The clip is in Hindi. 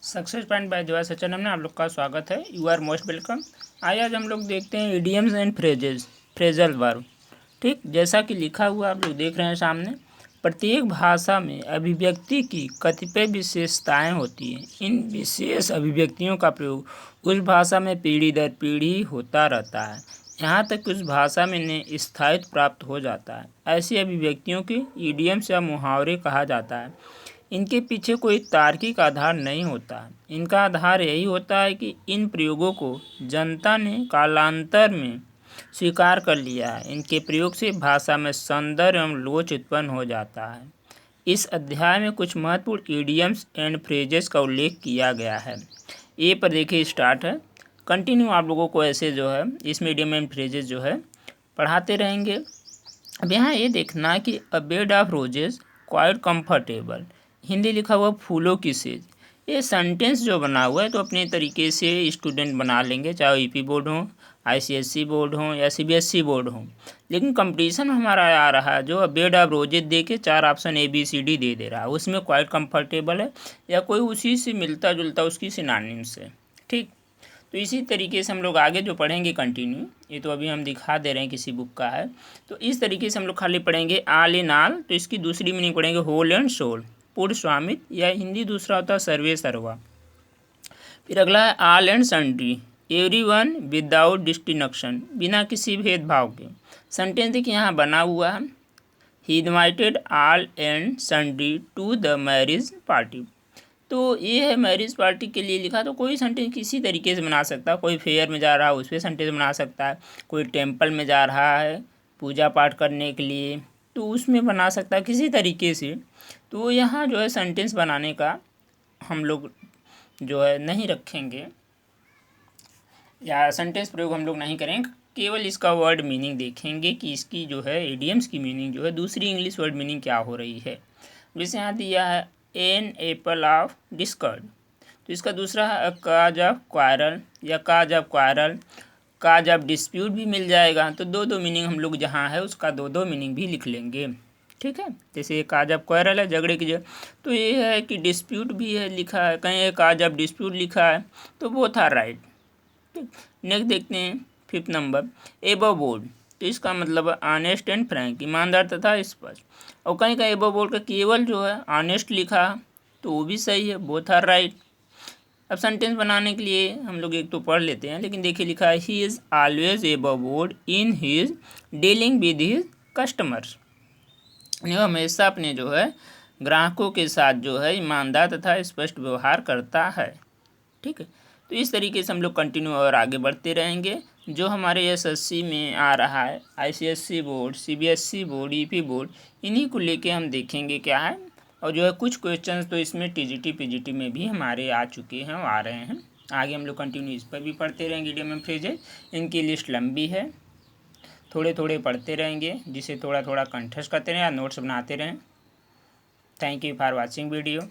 Success point by Jawahar Sachan में आप लोग का स्वागत है। You are most welcome. आज हम लोग देखते हैं idioms and phrases, phrasal verb. ठीक, जैसा कि लिखा हुआ आप लोग देख रहे हैं सामने। प्रत्येक भाषा में अभिव्यक्ति की कतिपय विशेषताएं होती हैं। इन विशेष अभिव्यक्तियों का प्रयोग उस भाषा में पीढ़ी दर पीढ़ी होता रहता है, यहाँ तक कि उस भाषा में इन्हें स्थायित्व प्राप्त हो जाता है। ऐसी अभिव्यक्तियों की इडियम्स या मुहावरे कहा जाता है। इनके पीछे कोई तार्किक आधार नहीं होता। इनका आधार यही होता है कि इन प्रयोगों को जनता ने कालांतर में स्वीकार कर लिया है। इनके प्रयोग से भाषा में सौंदर्य एवं लोच उत्पन्न हो जाता है। इस अध्याय में कुछ महत्वपूर्ण इडियम्स एंड फ्रेजेस का उल्लेख किया गया है। ए पर देखिए स्टार्ट है। कंटिन्यू आप लोगों को ऐसे जो है इसमें इडियम एंड फ्रेजेस जो है पढ़ाते रहेंगे। अब यहाँ ये देखना कि a bed of roses quite comfortable, Hindi लिखा हुआ फूलों की सेज। ये सेंटेंस जो बना हुआ है तो अपने तरीके से स्टूडेंट बना लेंगे, चाहे ईपी बोर्ड हो, आईसीएसई बोर्ड हो या सीबीएसई बोर्ड हो। लेकिन कंपटीशन हमारा आ रहा है जो अ बेड ऑफ रोजेस दे के 4 ऑप्शन ABCD दे रहा है, उसमें क्वाइट कंफर्टेबल है या कोई उसी से मिलता जुलता उसकी सिनोनिम्स है। ठीक, तो इसी तरीके से हम लोग आगे जो पढ़ेंगे कंटिन्यू, ये तो अभी हम दिखा दे रहे हैं किसी बुक का है, तो इस तरीके से हम लोग खाली पढ़ेंगे आल इन आल, तो इसकी दूसरी मीनिंग पढ़ेंगे होल एंड सोल, पूर्ण स्वामित्व, या हिंदी दूसरा होता है सर्वे सर्वा। फिर अगला है आल and sundry, every one without distinction, बिना किसी भेदभाव के। सेंटेंस देखिए यहाँ बना हुआ है, he invited all and sundry to the marriage party. तो ये है मैरिज पार्टी के लिए लिखा। तो कोई सेंटेंस किसी तरीके से बना सकता है। कोई फेयर में जा रहा है उस पर सेंटेंस बना सकता है, कोई टेम्पल में जा रहा है पूजा पाठ करने के लिए तो उसमें बना सकता है किसी तरीके से। तो यहाँ जो है सेंटेंस बनाने का हम लोग जो है नहीं रखेंगे या सेंटेंस प्रयोग हम लोग नहीं करेंगे, केवल इसका वर्ड मीनिंग देखेंगे कि इसकी जो है इडियम्स की मीनिंग जो है दूसरी इंग्लिश वर्ड मीनिंग क्या हो रही है। जैसे यहाँ दिया है एन एप्पल ऑफ डिस्कर्ड, तो इसका दूसरा है काज ऑफ क्वारल या cause of quarrel, cause of dispute भी मिल जाएगा। तो दो दो मीनिंग हम लोग जहाँ है उसका दो दो मीनिंग भी लिख लेंगे। ठीक है, जैसे काज ऑफ क्वारल है झगड़े की जगह, तो ये है कि डिस्प्यूट भी है लिखा है, कहीं काज ऑफ डिस्प्यूट लिखा है, तो बोथ आर राइट। नेक्स्ट देखते हैं 5th नंबर एबव बोर्ड, तो इसका मतलब है ऑनेस्ट एंड फ्रैंक, ईमानदार तथा स्पष्ट। और कहीं कहीं एबव बोर्ड का केवल जो है ऑनेस्ट लिखा तो वो भी सही है, बोथ आर राइट। अब सेंटेंस बनाने के लिए हम लोग एक तो पढ़ लेते हैं, लेकिन देखिए लिखा है he is always above board in his dealing with his customers, हमेशा अपने जो है ग्राहकों के साथ जो है ईमानदार तथा स्पष्ट व्यवहार करता है। ठीक है, तो इस तरीके से हम लोग कंटिन्यू और आगे बढ़ते रहेंगे। जो हमारे एसएससी में आ रहा है, ICSE board, CBSE board, EP board, इन्हीं को लेके हम देखेंगे क्या है। और जो है कुछ क्वेश्चंस तो इसमें टीजीटी पीजीटी में भी हमारे आ चुके हैं और आ रहे हैं। आगे हम लोग कंटिन्यू इस पर भी पढ़ते रहेंगे। इडियम एंड फ्रेजेस, इनकी लिस्ट लंबी है, थोड़े थोड़े पढ़ते रहेंगे, जिसे थोड़ा थोड़ा कंठस्थ करते रहें या नोट्स बनाते रहें। Thank you for watching video.